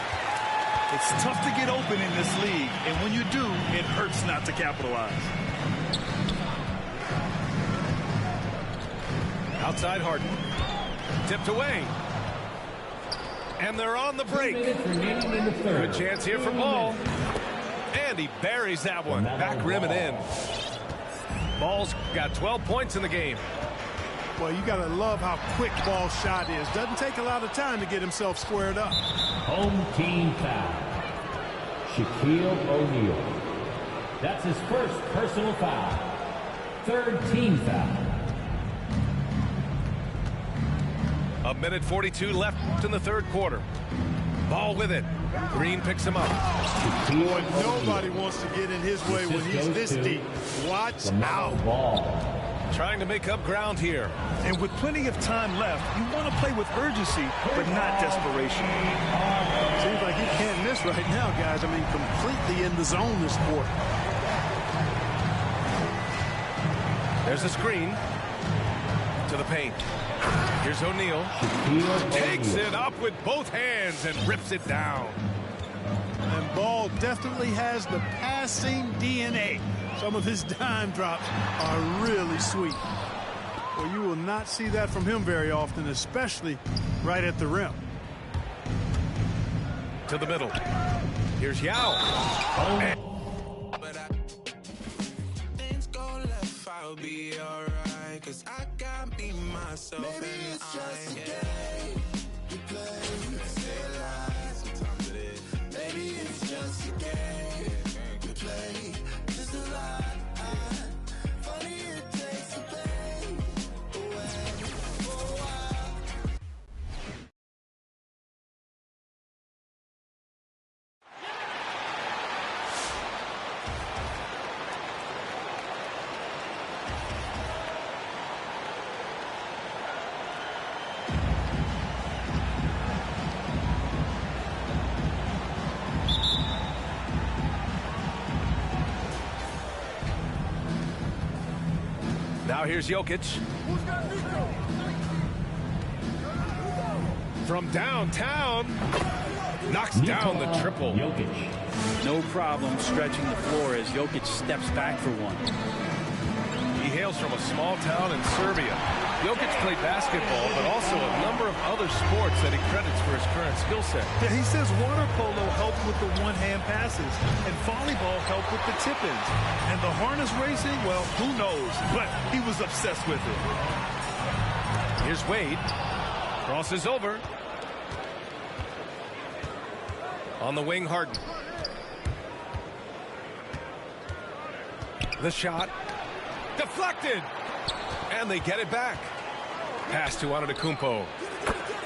It's tough to get open in this league, and when you do, it hurts not to capitalize. Outside Harden. Tipped away. And they're on the break. Good chance here for Ball. And he buries that one. Back rim and in. Ball's got 12 points in the game. Well, you got to love how quick Ball's shot is. Doesn't take a lot of time to get himself squared up. Home team foul. Shaquille O'Neal. That's his first personal foul. Third team foul. A minute 42 left in the third quarter. Ball with it. Green picks him up. Boy, nobody wants to get in his way when he's this deep. Watch out. Trying to make up ground here. And with plenty of time left, you want to play with urgency, but not desperation. Seems like he can't miss right now, guys. I mean, completely in the zone this quarter. There's a screen. To the paint. Here's O'Neal. Takes it up with both hands and rips it down. And Ball definitely has the passing DNA. Some of his dime drops are really sweet. Well, you will not see that from him very often, especially right at the rim. To the middle. Here's Yao. Things go left, I'll be alright. Cause I got me, myself, maybe and it's just a game you play. You say lies, sometimes it is. Maybe it's just a game you play. Just a lie. Funny it takes the pain away for a while. Now here's Jokic. From downtown. Knocks down the triple. No problem stretching the floor as Jokic steps back for one. He hails from a small town in Serbia. Jokic played basketball, but also a number of other sports that he credits for his current skill set. Yeah, he says water polo helped with the one-hand passes, and volleyball helped with the tip-ins. And the harness racing, well, who knows? But he was obsessed with it. Here's Wade. Crosses over. On the wing, Harden. The shot. Deflected. And they get it back. Pass to Antetokounmpo.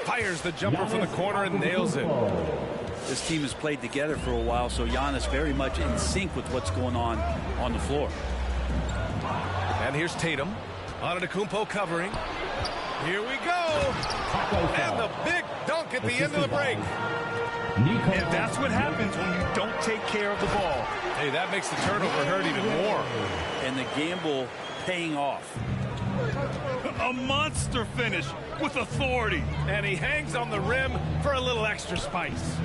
Fires the jumper from the corner and nails it. This team has played together for a while, so Giannis very much in sync with what's going on the floor. And here's Tatum. Antetokounmpo covering. Here we go. And the big dunk at the end of the break. And that's what happens when you don't take care of the ball. Hey, that makes the turnover hurt even more. And the gamble paying off. A monster finish with authority. And he hangs on the rim for a little extra spice.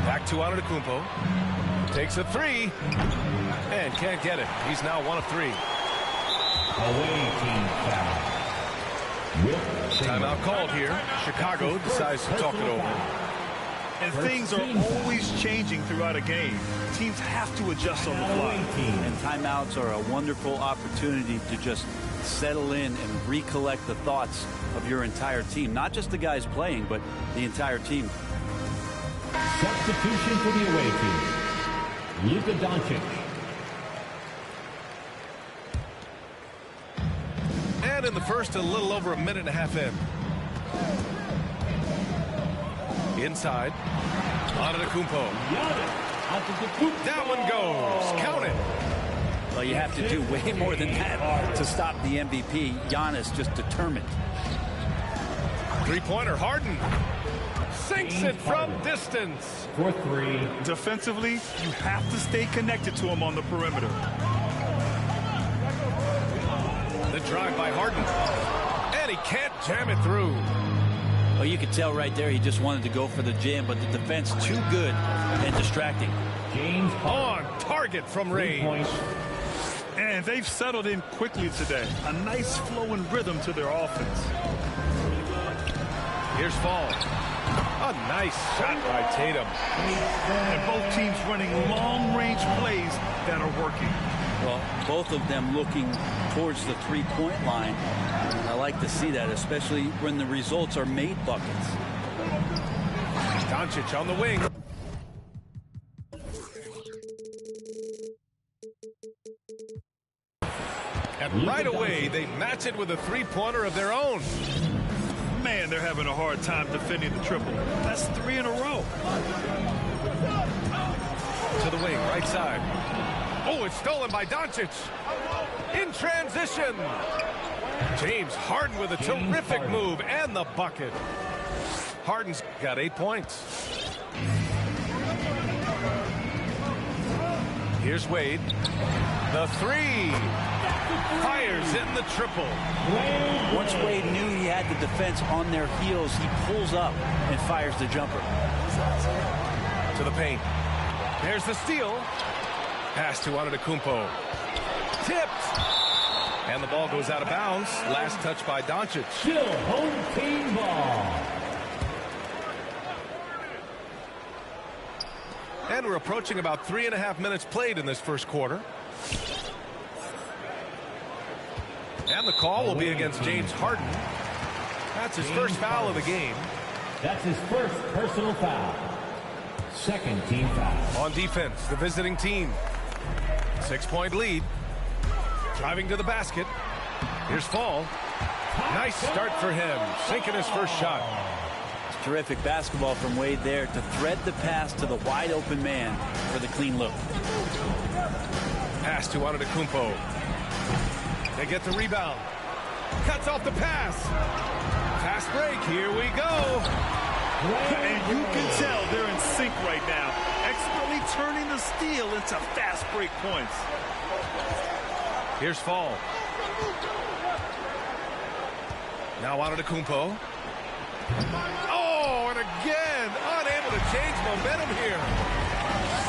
Back to Antetokounmpo. Takes a three. And can't get it. He's now 1 of 3. Away team foul. Timeout called here. Chicago decides to talk it over. And things are always changing throughout a game. Teams have to adjust on the fly. And timeouts are a wonderful opportunity to just settle in and recollect the thoughts of your entire team. Not just the guys playing, but the entire team. Substitution for the away team. Luka Doncic. And in the first, a little over a minute and a half in. Inside. Antetokounmpo. That one goes. Count it. Well, you have to do way more than that to stop the MVP. Giannis just determined. Three-pointer, Harden. Sinks it from distance. For 3. Defensively, you have to stay connected to him on the perimeter. The drive by Harden. And he can't jam it through. Well, you could tell right there he just wanted to go for the jam, but the defense too good and distracting. James on target from range. And they've settled in quickly today. A nice flow and rhythm to their offense. Here's Fall. A nice shot by Tatum. And both teams running long-range plays that are working. Well, both of them looking towards the three-point line. I like to see that, especially when the results are made buckets. Doncic on the wing. And right away, they match it with a three-pointer of their own. Man, they're having a hard time defending the triple. That's 3 in a row. To the wing, right side. Oh, it's stolen by Doncic. In transition. James Harden with a terrific move and the bucket. Harden's got 8 points. Here's Wade. The three. Fires in the triple. Once Wade knew he had the defense on their heels, he pulls up and fires the jumper. To the paint. There's the steal. Pass to Antetokounmpo. Tipped. And the ball goes out of bounds. Last touch by Doncic. Still home team ball. And we're approaching about 3.5 minutes played in this first quarter. And the call will be against James Harden. That's his first foul of the game. That's his first personal foul. Second team foul. On defense, the visiting team. 6-point lead. Driving to the basket. Here's Fall. Nice start for him. Sinking his first shot. It's terrific basketball from Wade there to thread the pass to the wide open man for the clean look. Pass to Antetokounmpo. They get the rebound. Cuts off the pass. Fast break. Here we go. And you can tell they're in sync right now. Expertly turning the steal into fast break points. Here's Fall. Now Antetokounmpo. Oh, and again, unable to change momentum here.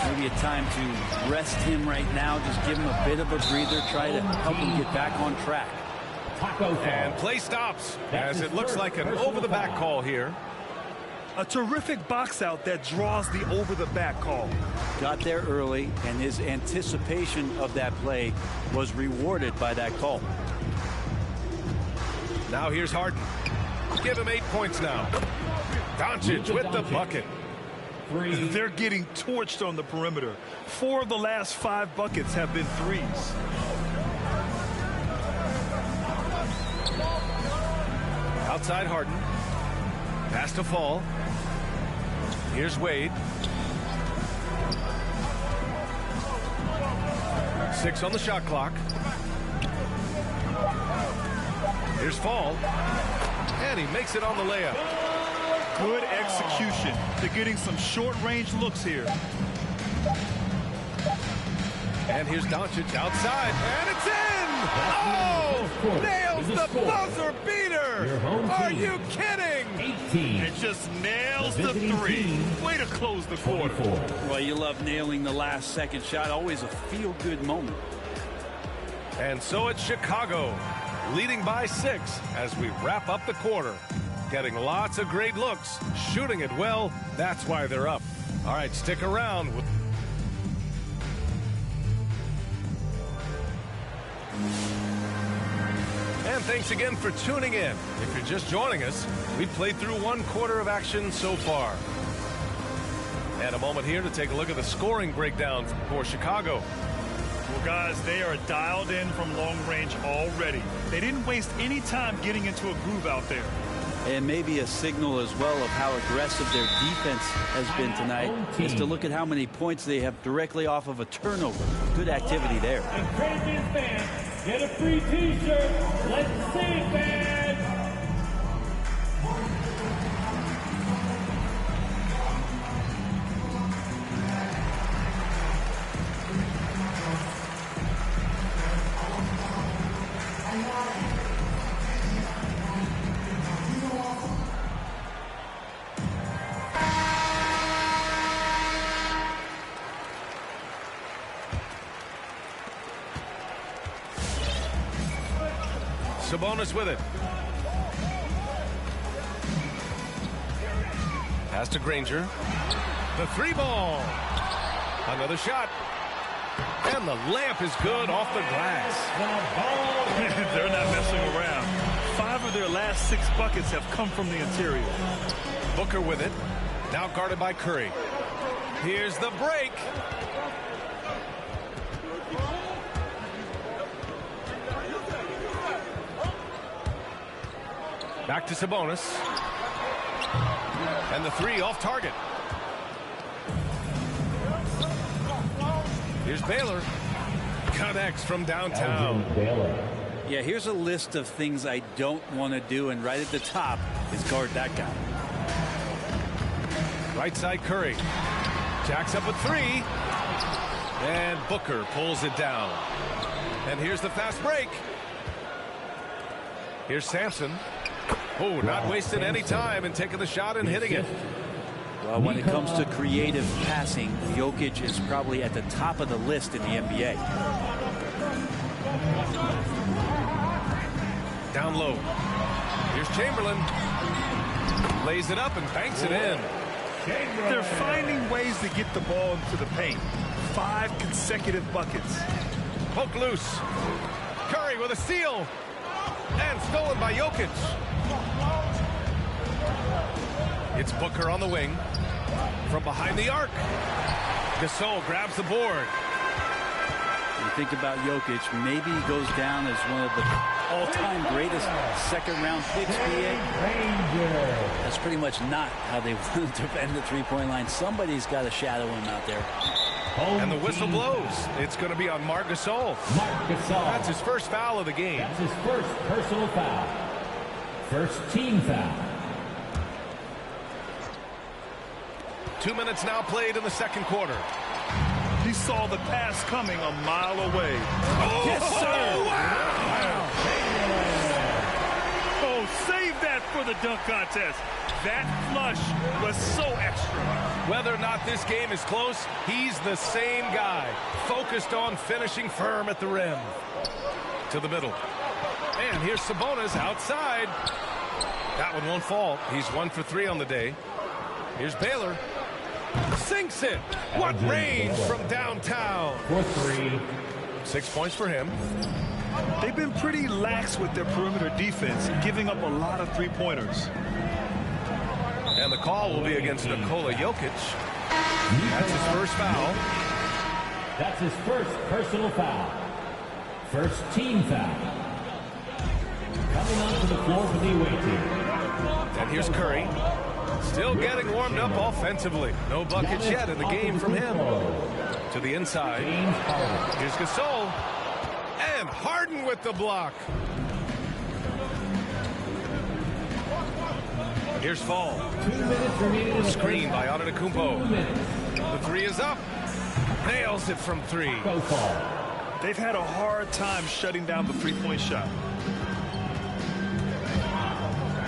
Maybe a time to rest him right now. Just give him a bit of a breather. Try to help him get back on track. And play stops as it looks like an over-the-back call here. A terrific box out that draws the over-the-back call. Got there early, and his anticipation of that play was rewarded by that call. Now here's Harden. Give him 8 points now. Doncic with the bucket. They're getting torched on the perimeter. 4 of the last 5 buckets have been threes. Outside Harden. Pass to Fall. Here's Wade. 6 on the shot clock. Here's Fall. And he makes it on the layup. Good execution. They're getting some short-range looks here. And here's Doncic outside. And it's in! Oh! Nails the buzzer beater! Are you kidding? 18. It just nails the three. Way to close the quarter. Well, you love nailing the last second shot. Always a feel-good moment. And so it's Chicago, leading by 6 as we wrap up the quarter. Getting lots of great looks, shooting it well. That's why they're up. All right, stick around. And thanks again for tuning in. If you're just joining us, we've played through 1 quarter of action so far. And a moment here to take a look at the scoring breakdown for Chicago. Well, guys, they are dialed in from long range already. They didn't waste any time getting into a groove out there. And maybe a signal as well of how aggressive their defense has been tonight is to look at how many points they have directly off of a turnover. Good activity there. And Crazy fans, get a free t-shirt. Let's see it, fans. Sabonis with it. Pass to Granger. The 3-ball. Another shot. And the layup is good off the glass. They're not messing around. 5 of their last 6 buckets have come from the interior. Booker with it. Now guarded by Curry. Here's the break. Back to Sabonis. And the 3 off target. Here's Baylor. Connects from downtown. Yeah, here's a list of things I don't want to do, and right at the top is guard that guy. Right side Curry. Jacks up a 3. And Booker pulls it down. And here's the fast break. Here's Sampson. Oh, not wasting any time and taking the shot and hitting it. Well, when it comes to creative passing, Jokic is probably at the top of the list in the NBA. Down low. Here's Chamberlain. Lays it up and banks it in. They're finding ways to get the ball into the paint. 5 consecutive buckets. Poke loose. Curry with a steal. And stolen by Jokic. It's Booker on the wing. From behind the arc. Gasol grabs the board. You think about Jokic, maybe he goes down as one of the all-time greatest second-round picks, PA. That's pretty much not how they wanted to end the three-point line. Somebody's got to shadow him out there. And the whistle blows. It's going to be on Marc Gasol. That's his first foul of the game. That's his first personal foul. First team foul. 2 minutes now played in the second quarter. He saw the pass coming a mile away. Oh, yes, sir. Wow. Oh, Save that for the dunk contest. That flush was so extra. Whether or not this game is close, he's the same guy, focused on finishing firm at the rim. To the middle. And here's Sabonis outside. That one won't fall. He's 1 for 3 on the day. Here's Baylor. Sinks it. What range from downtown. For 3. 6 points for him. They've been pretty lax with their perimeter defense, giving up a lot of three-pointers. And the call will be against Nikola Jokic. That's his first foul. That's his first personal foul. First team foul. Coming onto the floor for the away team. And here's Curry. Still getting warmed up offensively. No buckets yet in the game from him. To the inside. Here's Gasol. And Harden with the block. Here's Fall. 2 minutes remaining. Screen by Antetokounmpo. The three is up. Nails it from 3. Go Fall. They've had a hard time shutting down the three-point shot.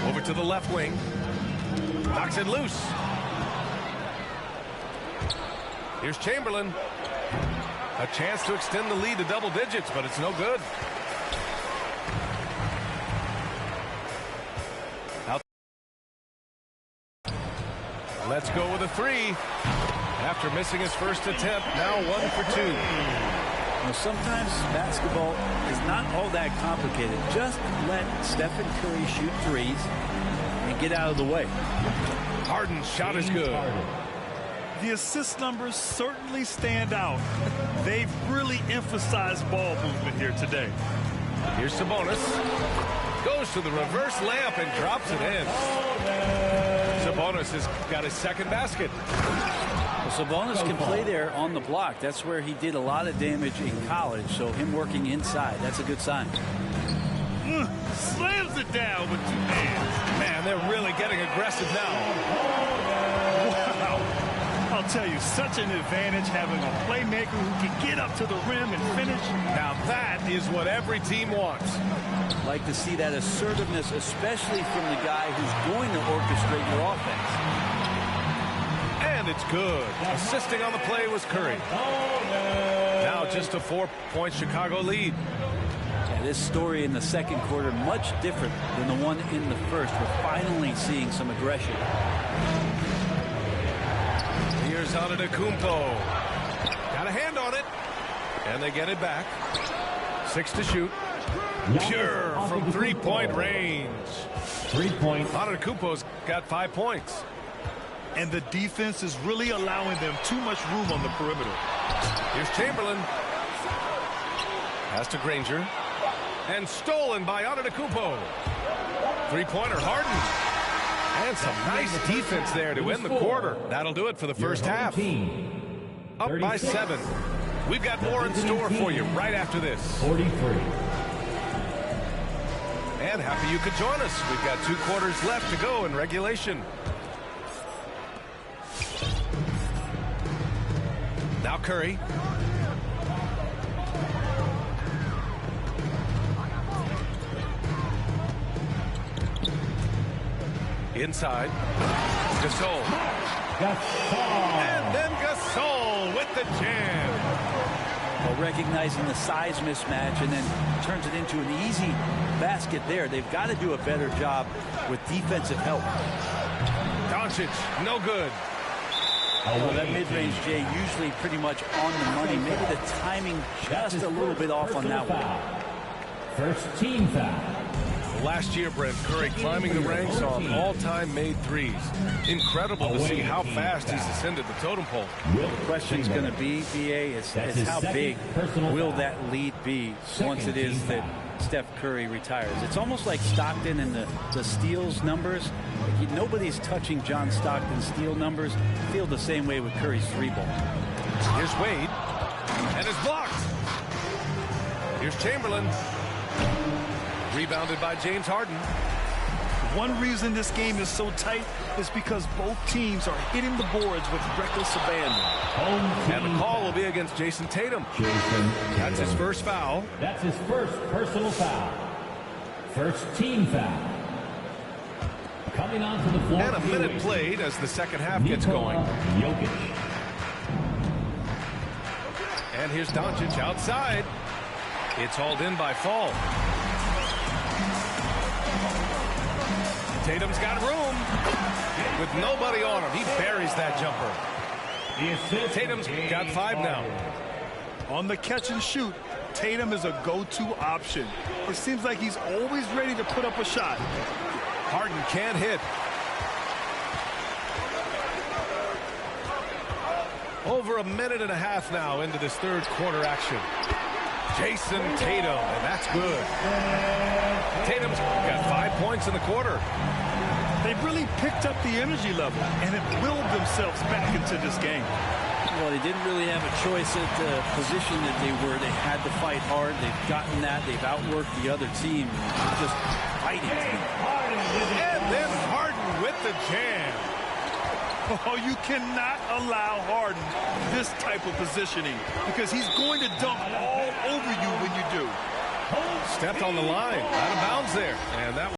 Over to the left wing. Knocks it loose. Here's Chamberlain. A chance to extend the lead to double digits, but it's no good. Out. Let's go with a 3. After missing his first attempt, now 1 for 2. Well, sometimes basketball is not all that complicated. Just let Stephen Curry shoot threes and get out of the way. Harden's shot is good. The assist numbers certainly stand out. They've really emphasized ball movement here today. Here's Sabonis. Goes to the reverse layup and drops it in. Sabonis has got his second basket. Well, Sabonis can play there on the block. That's where he did a lot of damage in college. So him working inside, that's a good sign. Slams it down with 2 hands. Man, they're really getting aggressive now. Wow. I'll tell you, such an advantage having a playmaker who can get up to the rim and finish. Now that is what every team wants. Like to see that assertiveness, especially from the guy who's going to orchestrate your offense. And it's good. Assisting on the play was Curry. Now just a 4-point Chicago lead. Yeah, this story in the second quarter much different than the one in the first. We're finally seeing some aggression. Here's Antetokounmpo. Got a hand on it. And they get it back. 6 to shoot. Pure from 3-point range. 3 points. Antetokounmpo's got 5 points. And the defense is really allowing them too much room on the perimeter. Here's Chamberlain. Pass to Granger. And stolen by Antetokounmpo. 3-pointer Harden. And some nice defense there to end the quarter. That'll do it for the first half. Up by 7. We've got more in store for you right after this. 43. And happy you could join us. We've got 2 quarters left to go in regulation. Now Curry. Inside. Gasol. And then Gasol with the jam. Well, recognizing the size mismatch and then turns it into an easy basket there. They've got to do a better job with defensive help. Doncic, no good. Well, that mid-range, Jay, usually pretty much on the money. Maybe the timing just a little bit off on that one. First team foul. Last year, Brent, Curry climbing the ranks on all-time made threes. Incredible to see how fast he's ascended the totem pole. The question's going to be, BA, is how big will that lead be once it is that Steph Curry retires. It's almost like Stockton and the steals numbers. Nobody's touching John Stockton's steal numbers. I feel the same way with Curry's 3-ball. Here's Wade. And it's blocked. Here's Chamberlain. Rebounded by James Harden. One reason this game is so tight is because both teams are hitting the boards with reckless abandon. And the call will be against Jason Tatum. That's his first foul. That's his first personal foul. First team foul. Coming onto the floor. And a minute played as the second half gets going. Jokic. And here's Doncic outside. It's hauled in by Fall. Tatum's got room. With nobody on him, he buries that jumper. Tatum's got 5 now. On the catch and shoot, Tatum is a go-to option. It seems like he's always ready to put up a shot. Harden can't hit. Over a minute and a half now into this third quarter action. Jason Tatum, and that's good. Tatum's got 5 points in the quarter. They've really picked up the energy level and have willed themselves back into this game. Well, they didn't really have a choice at the position that they were. They had to fight hard. They've gotten that. They've outworked the other team. Just fighting. And then Harden with the jam. Oh, you cannot allow Harden this type of positioning because he's going to dump all over you when you do. Stepped on the line. Out of bounds there. And that